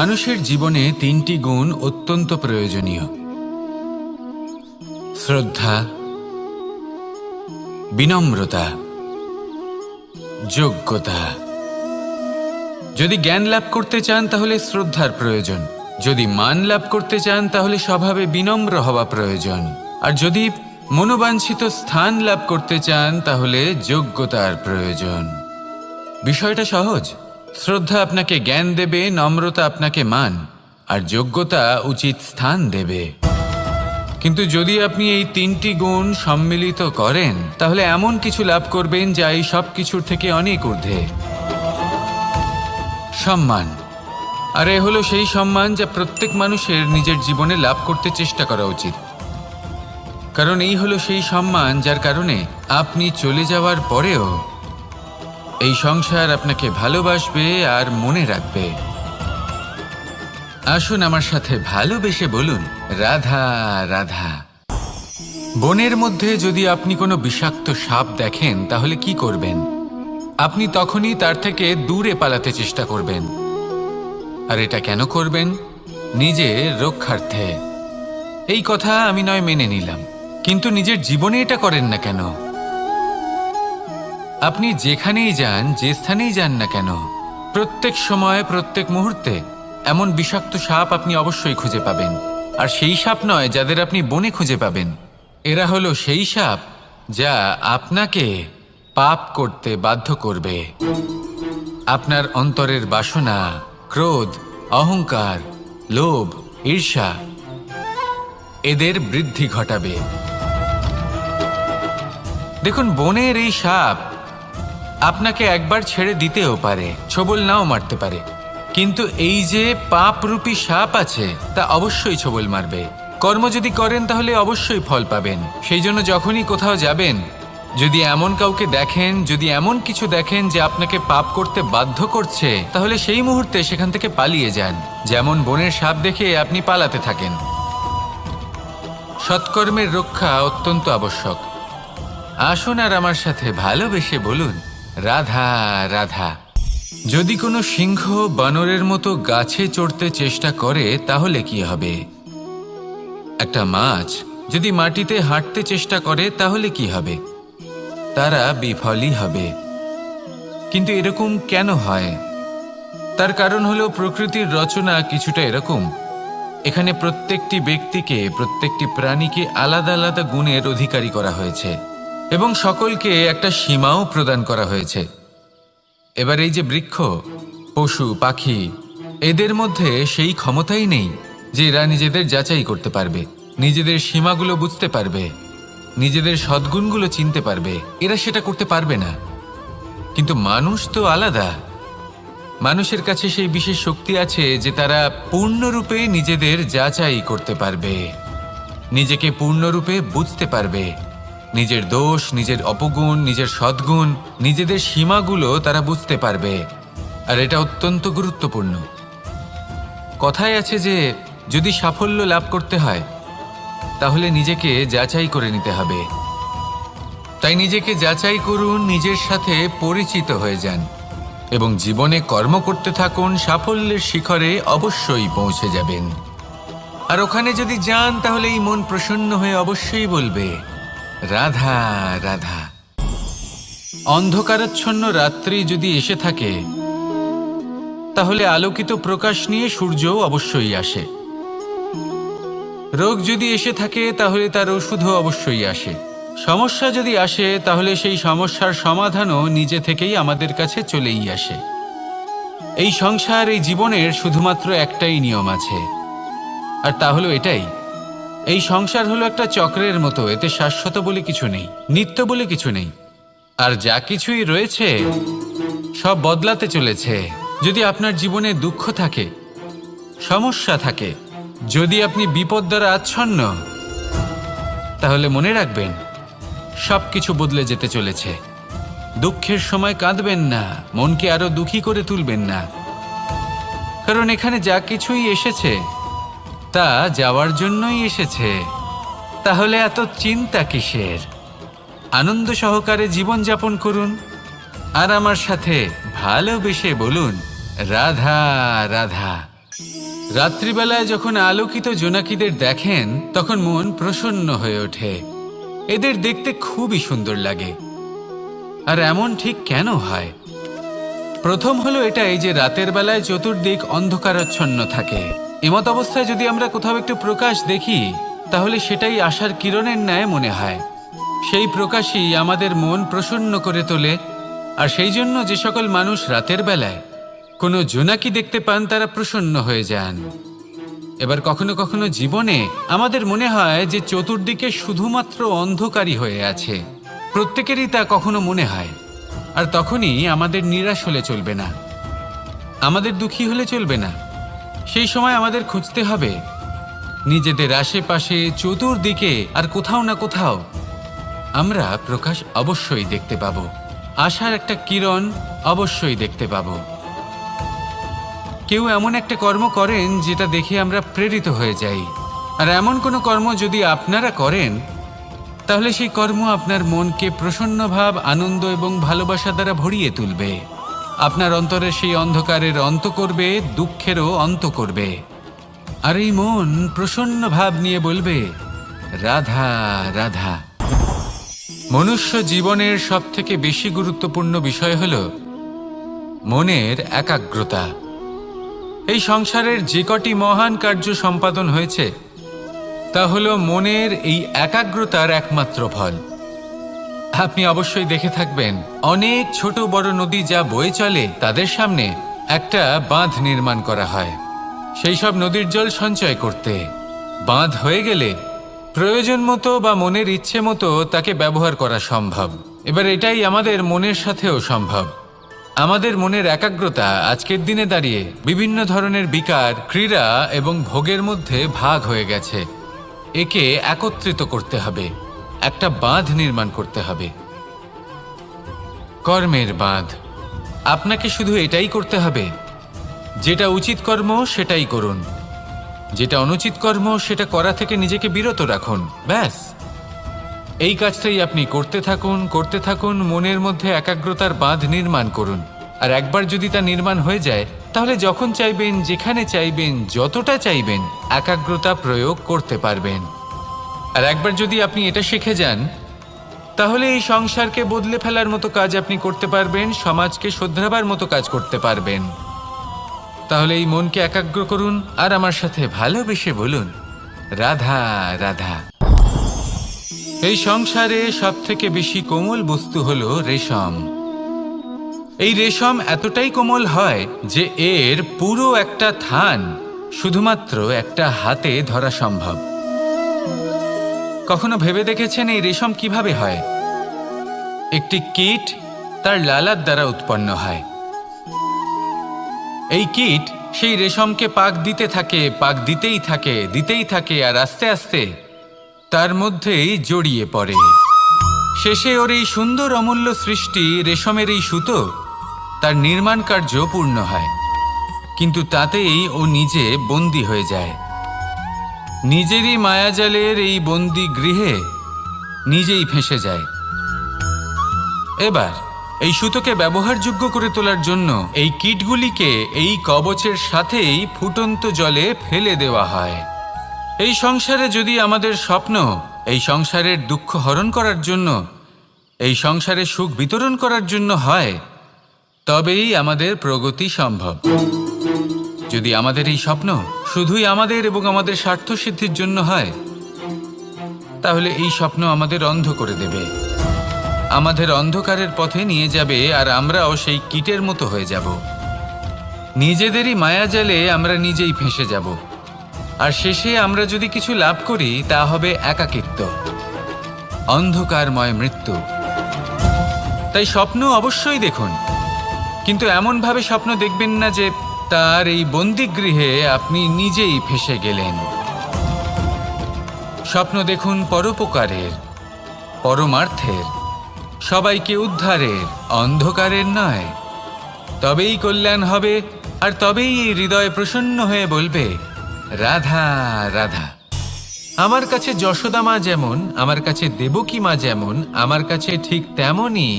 মানুষের জীবনে তিনটি গুণ অত্যন্ত প্রয়োজনীয়: শ্রদ্ধা, বিনম্রতা, যোগ্যতা। যদি জ্ঞান লাভ করতে চান তাহলে শ্রদ্ধার প্রয়োজন, যদি মান লাভ করতে চান তাহলে স্বভাবে বিনম্র হওয়া প্রয়োজন, আর যদি মনোবাঞ্ছিত স্থান লাভ করতে চান তাহলে যোগ্যতার প্রয়োজন। বিষয়টা সহজ। শ্রদ্ধা আপনাকে জ্ঞান দেবে, নম্রতা আপনাকে মান, আর যোগ্যতা উচিত স্থান দেবে। কিন্তু যদি আপনি এই তিনটি গুণ সম্মিলিত করেন তাহলে এমন কিছু লাভ করবেন যা এই সব কিছুর থেকে অনেক ঊর্ধ্বে। সম্মান। আর এ হলো সেই সম্মান যা প্রত্যেক মানুষের নিজের জীবনে লাভ করতে চেষ্টা করা উচিত, কারণ এই হলো সেই সম্মান যার কারণে আপনি চলে যাওয়ার পরেও এই সংসার আপনাকে ভালোবাসবে আর মনে রাখবে। আসুন আমার সাথে ভালোবেসে বলুন, রাধা রাধা। বনের মধ্যে যদি আপনি কোনো বিষাক্ত সাপ দেখেন তাহলে কি করবেন? আপনি তখনই তার থেকে দূরে পালাতে চেষ্টা করবেন। আর এটা কেন করবেন? নিজের রক্ষার্থে। এই কথা আমি নয় মেনে নিলাম, কিন্তু নিজের জীবনে এটা করেন না কেন? আপনি যেখানেই যান, যে স্থানেই যান না কেন, প্রত্যেক সময় প্রত্যেক মুহূর্তে এমন বিষাক্ত সাপ আপনি অবশ্যই খুঁজে পাবেন। আর সেই সাপ নয় যাদের আপনি বনে খুঁজে পাবেন, এরা হলো সেই সাপ যা আপনাকে পাপ করতে বাধ্য করবে। আপনার অন্তরের বাসনা, ক্রোধ, অহংকার, লোভ, ঈর্ষা এদের বৃদ্ধি ঘটাবে। দেখুন, বনের এই সাপ আপনাকে একবার ছেড়ে দিতেও পারে, ছোবল নাও মারতে পারে, কিন্তু এই যে পাপরূপী সাপ আছে তা অবশ্যই ছোবল মারবে। কর্ম যদি করেন তাহলে অবশ্যই ফল পাবেন। সেই জন্য যখনই কোথাও যাবেন, যদি এমন কাউকে দেখেন, যদি এমন কিছু দেখেন যে আপনাকে পাপ করতে বাধ্য করছে, তাহলে সেই মুহূর্তে সেখান থেকে পালিয়ে যান। যেমন বনের সাপ দেখে আপনি পালাতে থাকেন। সৎকর্মের রক্ষা অত্যন্ত আবশ্যক। আসুন আর আমার সাথে ভালোবেসে বলুন, রাধা রাধা। যদি কোনো সিংহ বানরের মতো গাছে চড়তে চেষ্টা করে তাহলে কি হবে? একটা মাছ যদি মাটিতে হাঁটতে চেষ্টা করে তাহলে কি হবে? তারা বিফলই হবে। কিন্তু এরকম কেন হয়? তার কারণ হলো প্রকৃতির রচনা কিছুটা এরকম। এখানে প্রত্যেকটি ব্যক্তিকে, প্রত্যেকটি প্রাণীকে আলাদা আলাদা গুণের অধিকারী করা হয়েছে এবং সকলকে একটা সীমাও প্রদান করা হয়েছে। এবার এই যে বৃক্ষ, পশু, পাখি, এদের মধ্যে সেই ক্ষমতাই নেই যে এরা নিজেদের যাচাই করতে পারবে, নিজেদের সীমাগুলো বুঝতে পারবে, নিজেদের সদ্গুণগুলো চিনতে পারবে। এরা সেটা করতে পারবে না। কিন্তু মানুষ তো আলাদা। মানুষের কাছে সেই বিশেষ শক্তি আছে যে তারা পূর্ণরূপে নিজেদের যাচাই করতে পারবে, নিজেকে পূর্ণরূপে বুঝতে পারবে, নিজের দোষ, নিজের অপগুণ, নিজের সদ্গুণ, নিজেদের সীমাগুলো তারা বুঝতে পারবে। আর এটা অত্যন্ত গুরুত্বপূর্ণ। কথায় আছে যে যদি সাফল্য লাভ করতে হয় তাহলে নিজেকে যাচাই করে নিতে হবে। তাই নিজেকে যাচাই করুন, নিজের সাথে পরিচিত হয়ে যান এবং জীবনে কর্ম করতে থাকুন। সাফল্যের শিখরে অবশ্যই পৌঁছে যাবেন। আর ওখানে যদি যান তাহলে এই মন প্রসন্ন হয়ে অবশ্যই বলবে, রাধা রাধা। অন্ধকারাচ্ছন্ন রাত্রি যদি এসে থাকে তাহলে আলোকিত প্রকাশ নিয়ে সূর্যও অবশ্যই আসে। রোগ যদি এসে থাকে তাহলে তার ওষুধও অবশ্যই আসে। সমস্যা যদি আসে তাহলে সেই সমস্যার সমাধানও নিজে থেকেই আমাদের কাছে চলেই আসে। এই সংসার, এই জীবনের শুধুমাত্র একটাই নিয়ম আছে, আর তা হলো এটাই: এই সংসার হলো একটা চক্রের মতো। এতে শাশ্বত বলে কিছু নেই, নিত্য বলে কিছু নেই। আর যা কিছুই রয়েছে সব বদলাতে চলেছে। যদি আপনার জীবনে দুঃখ থাকে, সমস্যা থাকে, যদি আপনি বিপদ দ্বারা আচ্ছন্ন, তাহলে মনে রাখবেন সবকিছু বদলে যেতে চলেছে। দুঃখের সময় কাঁদবেন না, মনকে আরো দুঃখী করে তুলবেন না, কারণ এখানে যা কিছুই এসেছে তা যাওয়ার জন্যই এসেছে। তাহলে এত চিন্তা কিসের? আনন্দ সহকারে জীবন যাপন করুন আর আমার সাথে ভালোবেসে বলুন, রাধা রাধা। রাত্রিবেলায় যখন আলোকিত জোনাকিদের দেখেন তখন মন প্রসন্ন হয়ে ওঠে। এদের দেখতে খুবই সুন্দর লাগে। আর এমন ঠিক কেন হয়? প্রথম হলো এটাই যে রাতের বেলায় চতুর্দিক অন্ধকারাচ্ছন্ন থাকে। এমত অবস্থায় যদি আমরা কোথাও একটু প্রকাশ দেখি তাহলে সেটাই আশার কিরণের ন্যায় মনে হয়। সেই প্রকাশই আমাদের মন প্রসন্ন করে তোলে। আর সেই জন্য যে সকল মানুষ রাতের বেলায় কোনো জোনাকি দেখতে পান তারা প্রসন্ন হয়ে যান। এবার কখনো কখনো জীবনে আমাদের মনে হয় যে চতুর্দিকে শুধুমাত্র অন্ধকারই হয়ে আছে। প্রত্যেকেরই তা কখনো মনে হয়। আর তখনই আমাদের নিরাশ হলে চলবে না, আমাদের দুঃখী হলে চলবে না। সেই সময় আমাদের খুঁজতে হবে নিজেদের আশেপাশে চতুর্দিকে, আর কোথাও না কোথাও আমরা প্রকাশ অবশ্যই দেখতে পাবো, আশার একটা কিরণ অবশ্যই দেখতে পাবো। কেউ এমন একটা কর্ম করেন যেটা দেখে আমরা প্রেরিত হয়ে যাই। আর এমন কোনো কর্ম যদি আপনারা করেন তাহলে সেই কর্ম আপনার মনকে প্রসন্ন ভাব, আনন্দ এবং ভালোবাসা দ্বারা ভরিয়ে তুলবে। আপনার অন্তরের সেই অন্ধকারের অন্ত করবে, দুঃখেরও অন্ত করবে। আর এই মন প্রসন্ন ভাব নিয়ে বলবে, রাধা রাধা। মনুষ্য জীবনের সবথেকে বেশি গুরুত্বপূর্ণ বিষয় হল মনের একাগ্রতা। এই সংসারের যে কটি মহান কার্য সম্পাদন হয়েছে তা হল মনের এই একাগ্রতার একমাত্র ফল। আপনি অবশ্যই দেখে থাকবেন অনেক ছোট বড় নদী যা বয়ে চলে তাদের সামনে একটা বাঁধ নির্মাণ করা হয় সেই সব নদীর জল সঞ্চয় করতে। বাঁধ হয়ে গেলে প্রয়োজন মতো বা মনের ইচ্ছে মতো তাকে ব্যবহার করা সম্ভব। এবার এটাই আমাদের মনের সাথেও সম্ভব। আমাদের মনের একাগ্রতা আজকের দিনে দাঁড়িয়ে বিভিন্ন ধরনের বিকার, ক্রীড়া এবং ভোগের মধ্যে ভাগ হয়ে গেছে। একে একত্রিত করতে হবে, একটা বাঁধ নির্মাণ করতে হবে, কর্মের বাঁধ। আপনাকে শুধু এটাই করতে হবে, যেটা উচিত কর্ম সেটাই করুন, যেটা অনুচিত কর্ম সেটা করা থেকে নিজেকে বিরত রাখুন। ব্যাস, এই কাজটাই আপনি করতে থাকুন, মনের মধ্যে একাগ্রতার বাঁধ নির্মাণ করুন। আর একবার যদি তা নির্মাণ হয়ে যায় তাহলে যখন চাইবেন, যেখানে চাইবেন, যতটা চাইবেন একাগ্রতা প্রয়োগ করতে পারবেন। আর একবার যদি আপনি এটা শিখে যান তাহলে এই সংসারকে বদলে ফেলার মতো কাজ আপনি করতে পারবেন, সমাজকে শোধরাবার মতো কাজ করতে পারবেন। তাহলে এই মনকে একাগ্র করুন আর আমার সাথে ভালোবেসে বলুন, রাধা রাধা। এই সংসারে সবথেকে বেশি কোমল বস্তু হলো রেশম। এই রেশম এতটাই কোমল হয় যে এর পুরো একটা থান শুধুমাত্র একটা হাতে ধরা সম্ভব। কখনো ভেবে দেখেছেন এই রেশম কিভাবে হয়? একটি কীট তার লালার দ্বারা উৎপন্ন হয়। এই কীট সেই রেশমকে পাক দিতে থাকে, পাক দিতেই থাকে আর আস্তে আস্তে তার মধ্যেই জড়িয়ে পড়ে। শেষে ওর এই সুন্দর অমূল্য সৃষ্টি রেশমের এই সুতো তার নির্মাণ কার্য পূর্ণ হয়, কিন্তু তাতেই ও নিজে বন্দী হয়ে যায়। নিজেরই মায়াজালের এই বন্দী গৃহে নিজেই ফেঁসে যায়। এবার এই সুতোকে ব্যবহারযোগ্য করে তোলার জন্য এই কীটগুলিকে এই কবচের সাথেই ফুটন্ত জলে ফেলে দেওয়া হয়। এই সংসারে যদি আমাদের স্বপ্ন এই সংসারের দুঃখ হরণ করার জন্য, এই সংসারে সুখ বিতরণ করার জন্য হয়, তবেই আমাদের প্রগতি সম্ভব। যদি আমাদের এই স্বপ্ন শুধুই আমাদের এবং আমাদের স্বার্থ সিদ্ধির জন্য হয় তাহলে এই স্বপ্ন আমাদের অন্ধ করে দেবে, আমাদের অন্ধকারের পথে নিয়ে যাবে আর আমরাও সেই কীটের মতো হয়ে যাব। নিজেদেরই মায়াজালে আমরা নিজেই ফেঁসে যাব। আর শেষে আমরা যদি কিছু লাভ করি তা হবে একাকিত্ব, অন্ধকারময় মৃত্যু। তাই স্বপ্ন অবশ্যই দেখুন, কিন্তু এমনভাবে স্বপ্ন দেখবেন না যে তার এই বন্দিগৃহে আপনি নিজেই ফেঁসে গেলেন। স্বপ্ন দেখুন পরোপকারের, পরমার্থের, সবাইকে উদ্ধারের, অন্ধকারের নয়। তবেই কল্যাণ হবে আর তবেই এই হৃদয় প্রসন্ন হয়ে বলবে, রাধা রাধা। আমার কাছে যশোদা মা যেমন, আমার কাছে দেবকী মা যেমন, আমার কাছে ঠিক তেমনই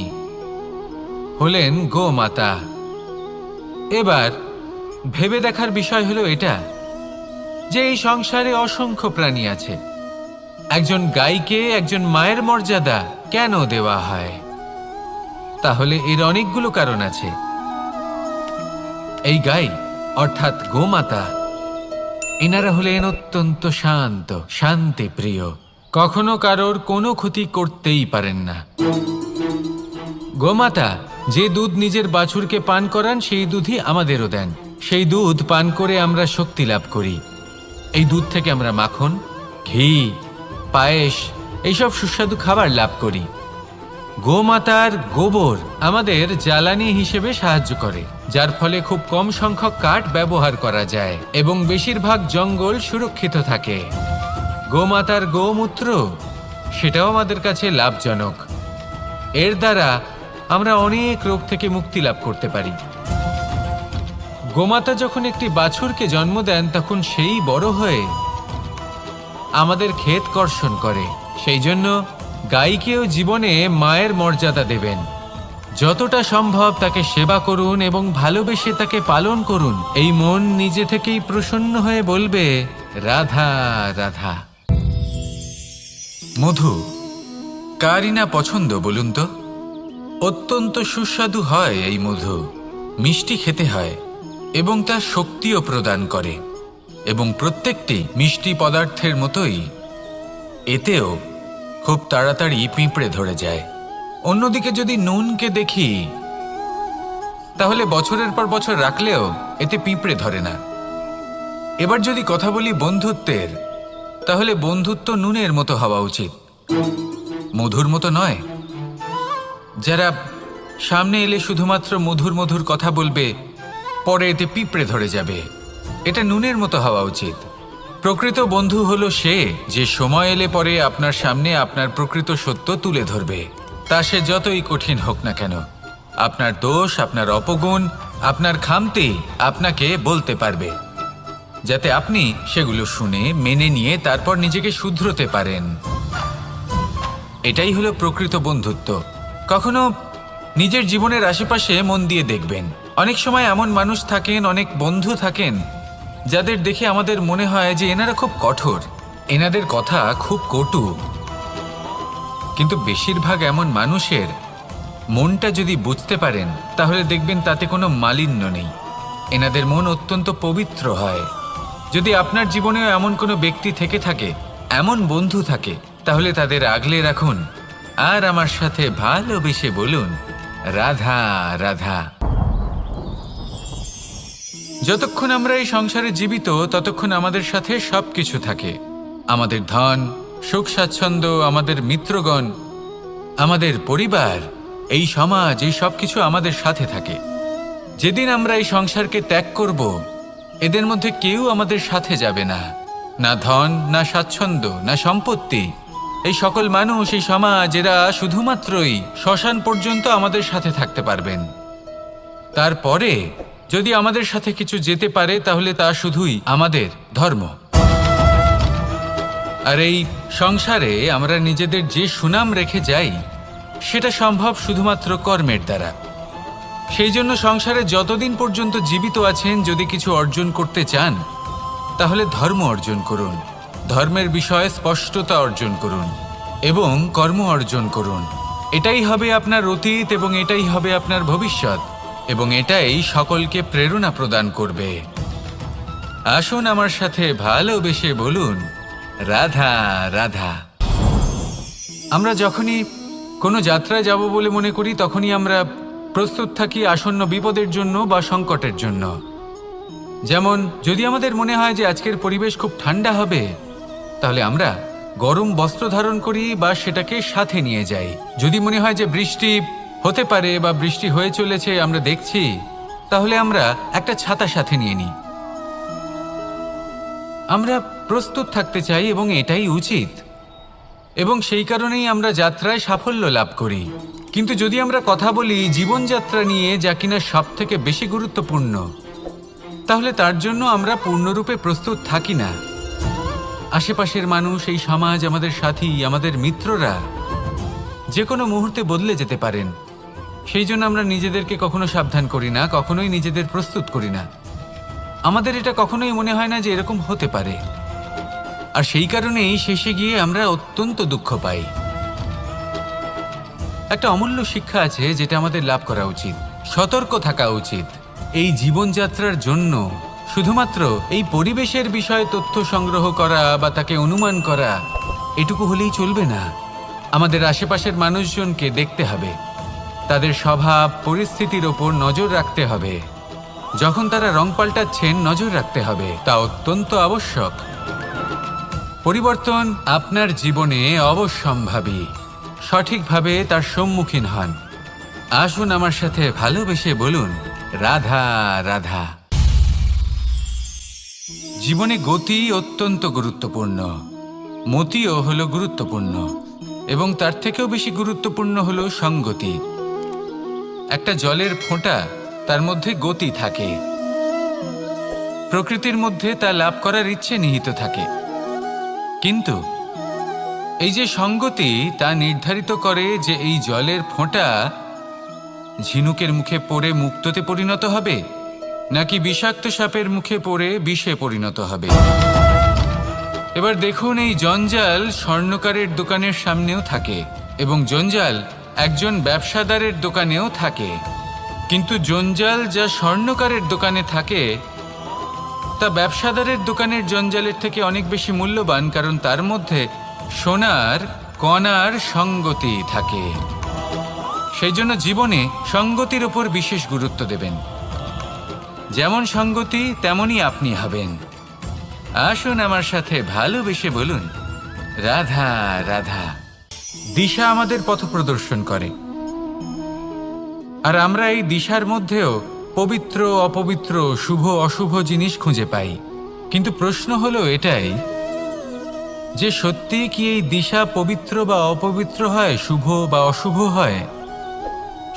হলেন গোমাতা। এবার ভেবে দেখার বিষয় হলো এটা যে এই সংসারে অসংখ্য প্রাণী আছে, একজন গাইকে একজন মায়ের মর্যাদা কেন দেওয়া হয়? তাহলে এর অনেকগুলো কারণ আছে। এই গাই অর্থাৎ গোমাতা, এনারা হলেন অত্যন্ত শান্ত, শান্তিপ্রিয়, কখনো কারোর কোনো ক্ষতি করতেই পারেন না। গোমাতা যে দুধ নিজের বাছুরকে পান করান সেই দুধই আমাদেরও দেন। সেই দুধ পান করে আমরা শক্তি লাভ করি। এই দুধ থেকে আমরা মাখন, ঘি, পায়েস এইসব সুস্বাদু খাবার লাভ করি। গোমাতার গোবর আমাদের জ্বালানি হিসেবে সাহায্য করে, যার ফলে খুব কম সংখ্যক কাঠ ব্যবহার করা যায় এবং বেশিরভাগ জঙ্গল সুরক্ষিত থাকে। গোমাতার গোমূত্র সেটাও আমাদের কাছে লাভজনক। এর দ্বারা আমরা অনেক রোগ থেকে মুক্তি লাভ করতে পারি। গোমাতা যখন একটি বাছুরকে জন্ম দেন তখন সেই বড় হয়ে আমাদের ক্ষেত কর্ষণ করে। সেই জন্য গাইকেও জীবনে মায়ের মর্যাদা দেবেন। যতটা সম্ভব তাকে সেবা করুন এবং ভালোবেসে তাকে পালন করুন। এই মন নিজে থেকেই প্রসন্ন হয়ে বলবে, রাধা রাধা। মধু কারই না পছন্দ বলুন তো? অত্যন্ত সুস্বাদু হয় এই মধু, মিষ্টি খেতে হয় এবং তা শক্তিও প্রদান করে। এবং প্রত্যেকটি মিষ্টি পদার্থের মতোই এতেও খুব তাড়াতাড়ি পিঁপড়ে ধরে যায়। অন্যদিকে যদি নুনকে দেখি, তাহলে বছরের পর বছর রাখলেও এতে পিঁপড়ে ধরে না। এবার যদি কথা বলি বন্ধুত্বের, তাহলে বন্ধুত্ব নুনের মতো হওয়া উচিত, মধুর মতো নয়। যারা সামনে এলে শুধুমাত্র মধুর মধুর কথা বলবে, পরে এতে পিঁপড়ে ধরে যাবে, এটা নুনের মতো হওয়া উচিত। প্রকৃত বন্ধু হলো সে যে সময় এলে পরে আপনার সামনে আপনার প্রকৃত সত্য তুলে ধরবে, তা সে যতই কঠিন হোক না কেন। আপনার দোষ, আপনার অপগুণ, আপনার খামতি আপনাকে বলতে পারবে, যাতে আপনি সেগুলো শুনে মেনে নিয়ে তারপর নিজেকে শুধরোতে পারেন। এটাই হলো প্রকৃত বন্ধুত্ব। কখনো নিজের জীবনের আশেপাশে মন দিয়ে দেখবেন, অনেক সময় এমন মানুষ থাকেন, অনেক বন্ধু থাকেন, যাদের দেখে আমাদের মনে হয় যে এনারা খুব কঠোর, এনাদের কথা খুব কটু। কিন্তু বেশিরভাগ এমন মানুষের মনটা যদি বুঝতে পারেন, তাহলে দেখবেন তাতে কোনো মালিন্য নেই। এনাদের মন অত্যন্ত পবিত্র হয়। যদি আপনার জীবনেও এমন কোনো ব্যক্তি থেকে থাকে, এমন বন্ধু থাকে, তাহলে তাদের আগলে রাখুন আর আমার সাথে ভালোবেসে বলুন, রাধা রাধা। যতক্ষণ আমরা এই সংসারে জীবিত, ততক্ষণ আমাদের সাথে সবকিছু থাকে। আমাদের ধন, সুখ স্বাচ্ছন্দ্য, আমাদের মিত্রগণ, আমাদের পরিবার, এই সমাজ, এই সবকিছু আমাদের সাথে থাকে। যেদিন আমরা এই সংসারকে ত্যাগ করব, এদের মধ্যে কেউ আমাদের সাথে যাবে না। না ধন, না স্বাচ্ছন্দ্য, না সম্পত্তি। এই সকল মানুষ, এই সমাজ, এরা শুধুমাত্রই শ্মশান পর্যন্ত আমাদের সাথে থাকতে পারবেন। তারপরে যদি আমাদের সাথে কিছু যেতে পারে, তাহলে তা শুধুই আমাদের ধর্ম। আর এই সংসারে আমরা নিজেদের যে সুনাম রেখে যাই, সেটা সম্ভব শুধুমাত্র কর্মের দ্বারা। সেই জন্য সংসারে যতদিন পর্যন্ত জীবিত আছেন, যদি কিছু অর্জন করতে চান, তাহলে ধর্ম অর্জন করুন, ধর্মের বিষয়ে স্পষ্টতা অর্জন করুন এবং কর্ম অর্জন করুন। এটাই হবে আপনার অতীত এবং এটাই হবে আপনার ভবিষ্যৎ, এবং এটাই সকলকে প্রেরণা প্রদান করবে। আসুন আমার সাথে ভালোবেসে বলুন, রাধা রাধা। আমরা যখনই কোনো যাত্রায় যাব বলে মনে করি, তখনই আমরা প্রস্তুত থাকি আসন্ন বিপদের জন্য বা সংকটের জন্য। যেমন যদি আমাদের মনে হয় যে আজকের পরিবেশ খুব ঠান্ডা হবে, তাহলে আমরা গরম বস্ত্র ধারণ করি বা সেটাকে সাথে নিয়ে যাই। যদি মনে হয় যে বৃষ্টি হতে পারে বা বৃষ্টি হয়ে চলেছে, আমরা দেখছি, তাহলে আমরা একটা ছাতা সাথে নিয়ে নিই। আমরা প্রস্তুত থাকতে চাই এবং এটাই উচিত, এবং সেই কারণেই আমরা যাত্রায় সাফল্য লাভ করি। কিন্তু যদি আমরা কথা বলি জীবনযাত্রা নিয়ে, যা কিনা সব থেকে বেশি গুরুত্বপূর্ণ, তাহলে তার জন্য আমরা পূর্ণরূপে প্রস্তুত থাকি না। আশেপাশের মানুষ, এই সমাজ, আমাদের সাথী, আমাদের মিত্ররা যে কোনো মুহূর্তে বদলে যেতে পারেন। সেই জন্য আমরা নিজেদেরকে কখনো সাবধান করি না, কখনোই নিজেদের প্রস্তুত করি না। আমাদের এটা কখনোই মনে হয় না যে এরকম হতে পারে, আর সেই কারণেই শেষে গিয়ে আমরা অত্যন্ত দুঃখ পাই। একটা অমূল্য শিক্ষা আছে যেটা আমাদের লাভ করা উচিত, সতর্ক থাকা উচিত। এই জীবনযাত্রার জন্য শুধুমাত্র এই পরিবেশের বিষয়ে তথ্য সংগ্রহ করা বা তাকে অনুমান করা এটুকু হলেই চলবে না। আমাদের আশেপাশের মানুষজনকে দেখতে হবে, তাদের স্বভাব পরিস্থিতির ওপর নজর রাখতে হবে। যখন তারা রং পাল্টাচ্ছেন নজর রাখতে হবে, তা অত্যন্ত আবশ্যক। পরিবর্তন আপনার জীবনে অবশ্যম্ভাবী, সঠিকভাবে তার সম্মুখীন হন। আসুন আমার সাথে ভালোবেসে বলুন, রাধা রাধা। জীবনে গতি অত্যন্ত গুরুত্বপূর্ণ, মতিও হলো গুরুত্বপূর্ণ, এবং তার থেকেও বেশি গুরুত্বপূর্ণ হলো সঙ্গতি। একটা জলের ফোঁটা, তার মধ্যে গতি থাকে, প্রকৃতির মধ্যে তা লাভ করার ইচ্ছে নিহিত থাকে। কিন্তু এই যে সঙ্গতি, তা নির্ধারিত করে যে এই জলের ফোঁটা ঝিনুকের মুখে পড়ে মুক্তোতে পরিণত হবে, নাকি বিষাক্ত সাপের মুখে পড়ে বিষে পরিণত হবে। এবার দেখুন, এই জঞ্জাল স্বর্ণকারের দোকানের সামনেও থাকে, এবং জঞ্জাল একজন ব্যবসাদারের দোকানেও থাকে। কিন্তু জঞ্জাল যা স্বর্ণকারের দোকানে থাকে তা ব্যবসাদারের দোকানের জঞ্জালের থেকে অনেক বেশি মূল্যবান, কারণ তার মধ্যে সোনার কণার সঙ্গতি থাকে। সেই জন্য জীবনে সঙ্গতির উপর বিশেষ গুরুত্ব দেবেন। যেমন সঙ্গতি তেমনই আপনি হবেন। আসুন আমার সাথে ভালোবেসে বলুন, রাধা রাধা। দিশা আমাদের পথ প্রদর্শন করে, আর আমরা এই দিশার মধ্যেও পবিত্র অপবিত্র, শুভ অশুভ জিনিস খুঁজে পাই। কিন্তু প্রশ্ন হলো এটাই যে সত্যি কি এই দিশা পবিত্র বা অপবিত্র হয়, শুভ বা অশুভ হয়?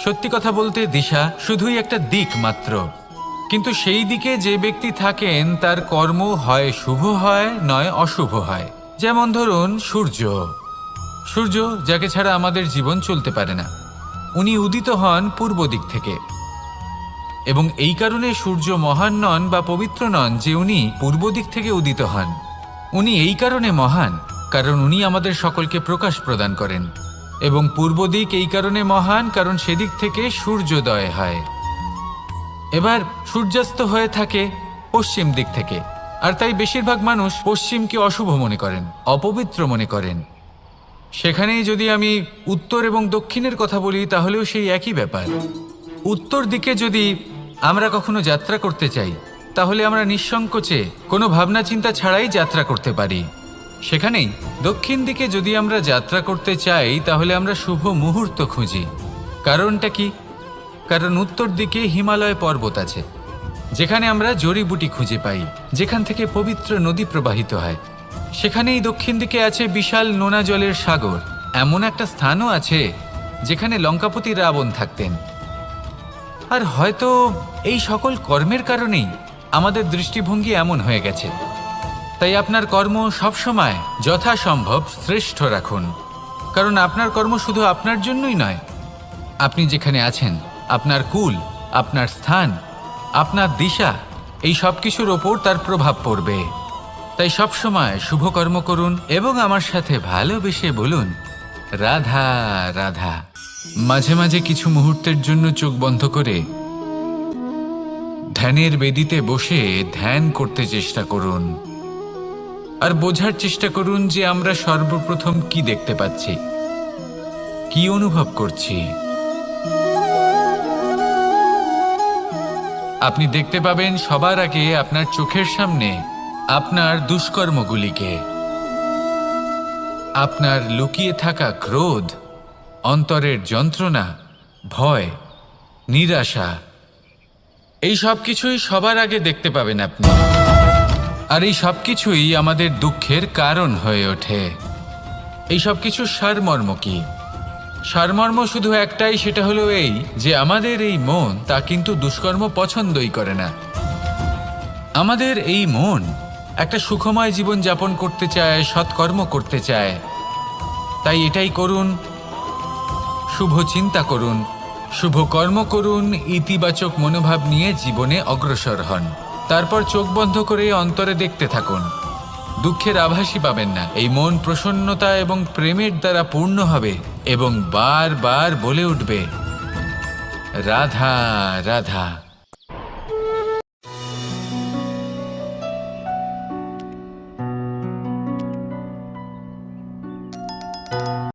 সত্যি কথা বলতে দিশা শুধুই একটা দিক মাত্র, কিন্তু সেই দিকে যে ব্যক্তি থাকেন তার কর্ম হয় শুভ হয়, নয় অশুভ হয়। যেমন ধরুন সূর্য, সূর্য যাকে ছাড়া আমাদের জীবন চলতে পারে না, উনি উদিত হন পূর্ব দিক থেকে, এবং এই কারণে সূর্য মহান নন বা পবিত্র নন যে উনি পূর্ব দিক থেকে উদিত হন। উনি এই কারণে মহান কারণ উনি আমাদের সকলকে প্রকাশ প্রদান করেন, এবং পূর্ব দিক এই কারণে মহান কারণ সেদিক থেকে সূর্যোদয় হয়। এবার সূর্যাস্ত হয়ে থাকে পশ্চিম দিক থেকে, আর তাই বেশিরভাগ মানুষ পশ্চিমকে অশুভ মনে করেন, অপবিত্র মনে করেন। সেখানেই যদি আমি উত্তর এবং দক্ষিণের কথা বলি তাহলেও সেই একই ব্যাপার। উত্তর দিকে যদি আমরা কখনো যাত্রা করতে চাই তাহলে আমরা নিঃসংকোচে কোনো ভাবনা চিন্তা ছাড়াই যাত্রা করতে পারি। সেখানেই দক্ষিণ দিকে যদি আমরা যাত্রা করতে চাই তাহলে আমরা শুভ মুহূর্ত খুঁজি। কারণটা কি? কারণ উত্তর দিকে হিমালয় পর্বত আছে, যেখানে আমরা জড়িবুটি খুঁজে পাই, যেখান থেকে পবিত্র নদী প্রবাহিত হয়। সেখানেই দক্ষিণ দিকে আছে বিশাল নোনা জলের সাগর। এমন একটা স্থানও আছে যেখানে লঙ্কাপতি রাবণ থাকতেন। আর হয়তো এই সকল কর্মের কারণেই আমাদের দৃষ্টিভঙ্গি এমন হয়ে গেছে। তাই আপনার কর্ম সবসময় যথাসম্ভব শ্রেষ্ঠ রাখুন, কারণ আপনার কর্ম শুধু আপনার জন্যই নয়। আপনি যেখানে আছেন, আপনার কুল, আপনার স্থান, আপনার দিশা, এই সব কিছুর ওপর তার প্রভাব পড়বে। তাই সবসময় শুভ কর্ম করুন এবং আমার সাথে ভালোবেসে বলুন, রাধা রাধা। মাঝে মাঝে কিছু মুহূর্তের জন্য চোখ বন্ধ করে ধ্যানের বেদিতে বসে ধ্যান করতে চেষ্টা করুন, আর বোঝার চেষ্টা করুন যে আমরা সর্বপ্রথম কি দেখতে পাচ্ছি, কি অনুভব করছি। আপনি দেখতে পাবেন সবার আগে আপনার চোখের সামনে আপনার দুষ্কর্মগুলিকে, আপনার লুকিয়ে থাকা ক্রোধ, অন্তরের যন্ত্রণা, ভয়, নিরাশা, এই সব কিছুই সবার আগে দেখতে পাবেন আপনি। আর এই সব কিছুই আমাদের দুঃখের কারণ হয়ে ওঠে। এই সব কিছুর সারমর্ম কি? সারমর্ম শুধু একটাই, সেটা হলো এই যে আমাদের এই মন তা কিন্তু দুষ্কর্ম পছন্দই করে না। আমাদের এই মন একটা সুখময় জীবন যাপন করতে চায়, সৎকর্ম করতে চায়। তাই এটাই করুন, শুভ চিন্তা করুন, শুভ কর্ম করুন, ইতিবাচক মনোভাব নিয়ে জীবনে অগ্রসর হন। তারপর চোখ বন্ধ করে অন্তরে দেখতে থাকুন। দুঃখের আভাসই পাবেন না। এই মন প্রসন্নতা এবং প্রেমের দ্বারা পূর্ণ হবে এবং বারবার বলে উঠবে, রাধা রাধা।